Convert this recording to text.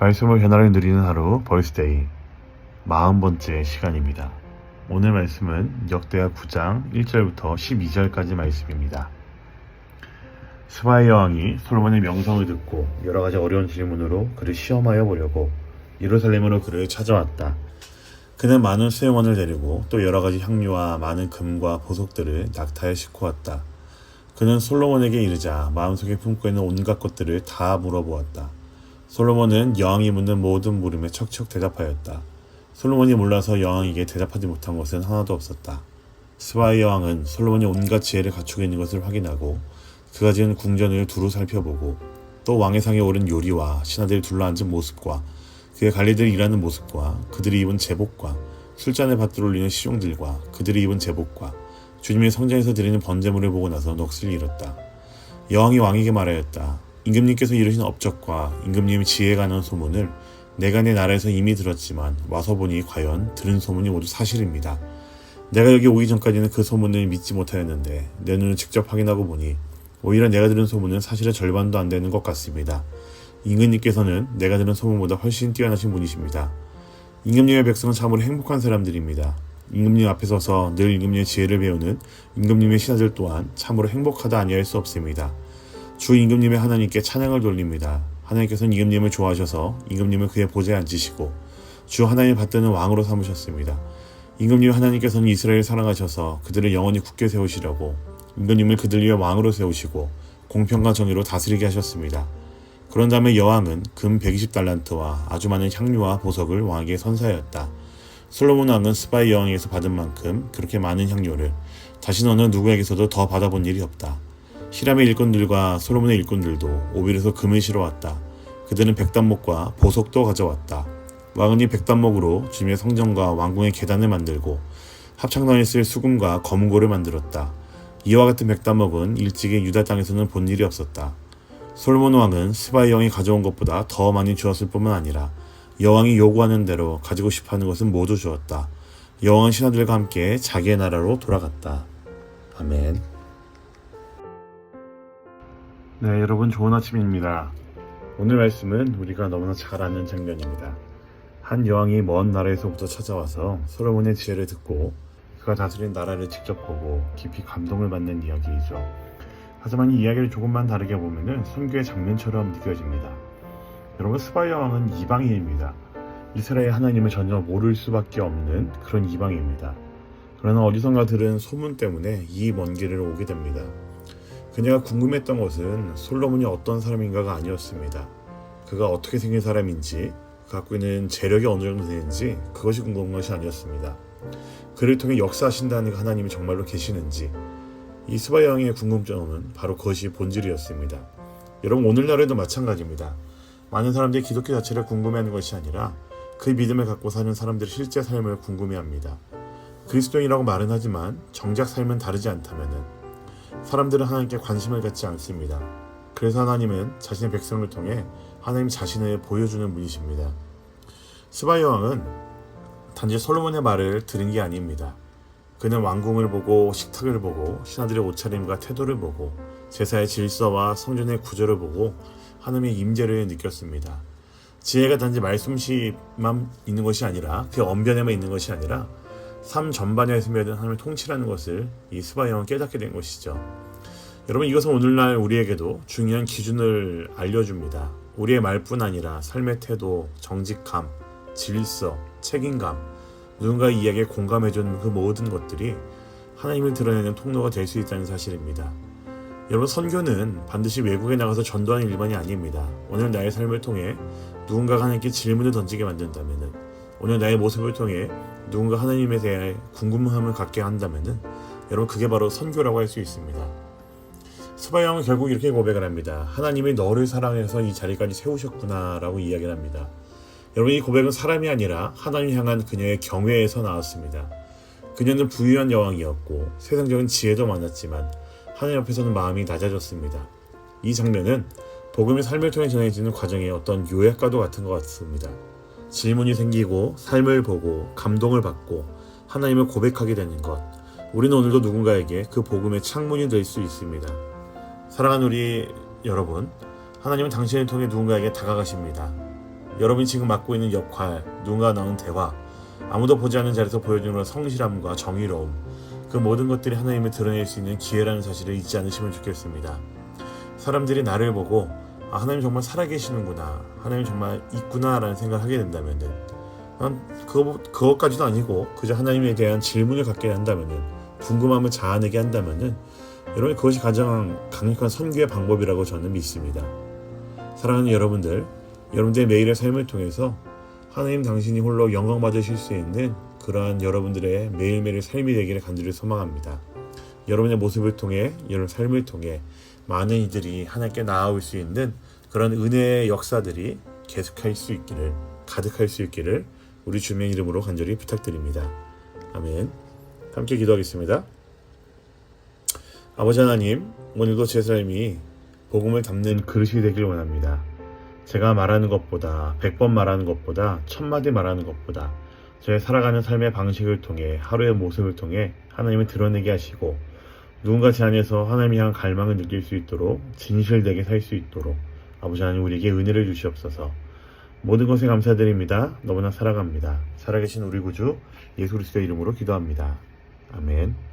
말씀으로 변화를 누리는 하루 벌스데이 40번째 시간입니다. 오늘 말씀은 역대하 9장 1절부터 12절까지 말씀입니다. 스바의 여왕이 솔로몬의 명성을 듣고 여러가지 어려운 질문으로 그를 시험하여 보려고 예루살렘으로 그를 찾아왔다. 그는 많은 수행원을 데리고 또 여러가지 향료와 많은 금과 보석들을 낙타에 싣고 왔다. 그는 솔로몬에게 이르자 마음속에 품고 있는 온갖 것들을 다 물어보았다. 솔로몬은 여왕이 묻는 모든 물음에 척척 대답하였다. 솔로몬이 몰라서 여왕에게 대답하지 못한 것은 하나도 없었다. 스바의 여왕은 솔로몬이 온갖 지혜를 갖추고 있는 것을 확인하고 그가 지은 궁전을 두루 살펴보고 또 왕의 상에 오른 요리와 신하들이 둘러앉은 모습과 그의 관리들이 일하는 모습과 그들이 입은 제복과 술잔에 밭들 올리는 시종들과 그들이 입은 제복과 주님의 성전에서 드리는 번제물을 보고 나서 넋을 잃었다. 여왕이 왕에게 말하였다. 임금님께서 이루신 업적과 임금님의 지혜가 나는 소문을 내가 내 나라에서 이미 들었지만 와서 보니 과연 들은 소문이 모두 사실입니다. 내가 여기 오기 전까지는 그 소문을 믿지 못하였는데 내 눈을 직접 확인하고 보니 오히려 내가 들은 소문은 사실의 절반도 안 되는 것 같습니다. 임금님께서는 내가 들은 소문보다 훨씬 뛰어나신 분이십니다. 임금님의 백성은 참으로 행복한 사람들입니다. 임금님 앞에 서서 늘 임금님의 지혜를 배우는 임금님의 신하들 또한 참으로 행복하다 아니할 수 없습니다. 주 임금님의 하나님께 찬양을 돌립니다. 하나님께서는 임금님을 좋아하셔서 임금님을 그의 보좌에 앉으시고 주 하나님을 받드는 왕으로 삼으셨습니다. 임금님 하나님께서는 이스라엘을 사랑하셔서 그들을 영원히 굳게 세우시려고 임금님을 그들 위에 왕으로 세우시고 공평과 정의로 다스리게 하셨습니다. 그런 다음에 여왕은 금 120달란트와 아주 많은 향료와 보석을 왕에게 선사하였다. 솔로몬 왕은 스바의 여왕에게서 받은 만큼 그렇게 많은 향료를 다시는 어느 누구에게서도 더 받아본 일이 없다. 히람의 일꾼들과 솔로몬의 일꾼들도 오빌에서 금을 실어왔다. 그들은 백단목과 보석도 가져왔다. 왕은 이 백단목으로 주님의 성전과 왕궁의 계단을 만들고 합창단에 쓸 수금과 검은고를 만들었다. 이와 같은 백단목은 일찍이 유다 땅에서는 본 일이 없었다. 솔로몬 왕은 스바의 여왕이 가져온 것보다 더 많이 주었을 뿐만 아니라 여왕이 요구하는 대로 가지고 싶어하는 것은 모두 주었다. 여왕은 신하들과 함께 자기의 나라로 돌아갔다. 아멘. 네, 여러분 좋은 아침입니다. 오늘 말씀은 우리가 너무나 잘 아는 장면입니다. 한 여왕이 먼 나라에서부터 찾아와서 솔로몬의 지혜를 듣고 그가 다스린 나라를 직접 보고 깊이 감동을 받는 이야기이죠. 하지만 이 이야기를 조금만 다르게 보면은 선교의 장면처럼 느껴집니다. 여러분, 스바의 여왕은 이방인입니다. 이스라엘 하나님을 전혀 모를 수밖에 없는 그런 이방인입니다. 그러나 어디선가 들은 소문 때문에 이 먼 길을 오게 됩니다. 그녀가 궁금했던 것은 솔로몬이 어떤 사람인가가 아니었습니다. 그가 어떻게 생긴 사람인지, 갖고 있는 재력이 어느 정도 되는지 그것이 궁금한 것이 아니었습니다. 그를 통해 역사하신다는 하나님이 정말로 계시는지, 이 스바의 여왕의 궁금점은 바로 그것이 본질이었습니다. 여러분, 오늘날에도 마찬가지입니다. 많은 사람들이 기독교 자체를 궁금해하는 것이 아니라 그 믿음을 갖고 사는 사람들의 실제 삶을 궁금해합니다. 그리스도인이라고 말은 하지만 정작 삶은 다르지 않다면은 사람들은 하나님께 관심을 갖지 않습니다. 그래서 하나님은 자신의 백성을 통해 하나님 자신을 보여주는 분이십니다. 스바의 여왕은 단지 솔로몬의 말을 들은 게 아닙니다. 그는 왕궁을 보고 식탁을 보고 신하들의 옷차림과 태도를 보고 제사의 질서와 성전의 구조를 보고 하나님의 임재를 느꼈습니다. 지혜가 단지 말솜씨만 있는 것이 아니라 그 언변에만 있는 것이 아니라 삶 전반에 스며든 하나님의 통치라는 것을 이 스바의 여왕은 깨닫게 된 것이죠. 여러분, 이것은 오늘날 우리에게도 중요한 기준을 알려줍니다. 우리의 말뿐 아니라 삶의 태도, 정직함, 질서, 책임감, 누군가의 이야기에 공감해주는 그 모든 것들이 하나님을 드러내는 통로가 될 수 있다는 사실입니다. 여러분, 선교는 반드시 외국에 나가서 전도하는 일만이 아닙니다. 오늘 나의 삶을 통해 누군가가 하나님께 질문을 던지게 만든다면, 오늘 나의 모습을 통해 누군가 하나님에 대해 궁금함을 갖게 한다면 여러분, 그게 바로 선교라고 할 수 있습니다. 스바의 여왕은 결국 이렇게 고백을 합니다. 하나님이 너를 사랑해서 이 자리까지 세우셨구나 라고 이야기를 합니다. 여러분, 이 고백은 사람이 아니라 하나님을 향한 그녀의 경외에서 나왔습니다. 그녀는 부유한 여왕이었고 세상적인 지혜도 많았지만 하나님 앞에서는 마음이 낮아졌습니다. 이 장면은 복음의 삶을 통해 전해지는 과정의 어떤 요약과도 같은 것 같습니다. 질문이 생기고 삶을 보고 감동을 받고 하나님을 고백하게 되는 것, 우리는 오늘도 누군가에게 그 복음의 창문이 될 수 있습니다. 사랑하는 우리 여러분, 하나님은 당신을 통해 누군가에게 다가가십니다. 여러분이 지금 맡고 있는 역할, 누군가 나눈 대화, 아무도 보지 않는 자리에서 보여주는 성실함과 정의로움, 그 모든 것들이 하나님을 드러낼 수 있는 기회라는 사실을 잊지 않으시면 좋겠습니다. 사람들이 나를 보고 하나님 정말 살아계시는구나, 하나님 정말 있구나 라는 생각을 하게 된다면은, 그것까지도 아니고 그저 하나님에 대한 질문을 갖게 한다면은, 궁금함을 자아내게 한다면은, 여러분 그것이 가장 강력한 선교의 방법이라고 저는 믿습니다. 사랑하는 여러분들, 여러분들의 매일의 삶을 통해서 하나님 당신이 홀로 영광 받으실 수 있는 그러한 여러분들의 매일매일 삶이 되기를 간절히 소망합니다. 여러분의 모습을 통해, 여러분 삶을 통해 많은 이들이 하나님께 나아올 수 있는 그런 은혜의 역사들이 계속할 수 있기를, 가득할 수 있기를 우리 주님의 이름으로 간절히 부탁드립니다. 아멘. 함께 기도하겠습니다. 아버지 하나님, 오늘도 제 삶이 복음을 담는 그릇이 되길 원합니다. 제가 말하는 것보다, 100번 말하는 것보다, 1000마디 말하는 것보다 저의 살아가는 삶의 방식을 통해, 하루의 모습을 통해 하나님을 드러내게 하시고, 누군가 제 안에서 하나님을 향한 갈망을 느낄 수 있도록, 진실되게 살 수 있도록 아버지 하나님 우리에게 은혜를 주시옵소서. 모든 것에 감사드립니다. 너무나 사랑합니다. 살아계신 우리 구주 예수 그리스도의 이름으로 기도합니다. 아멘.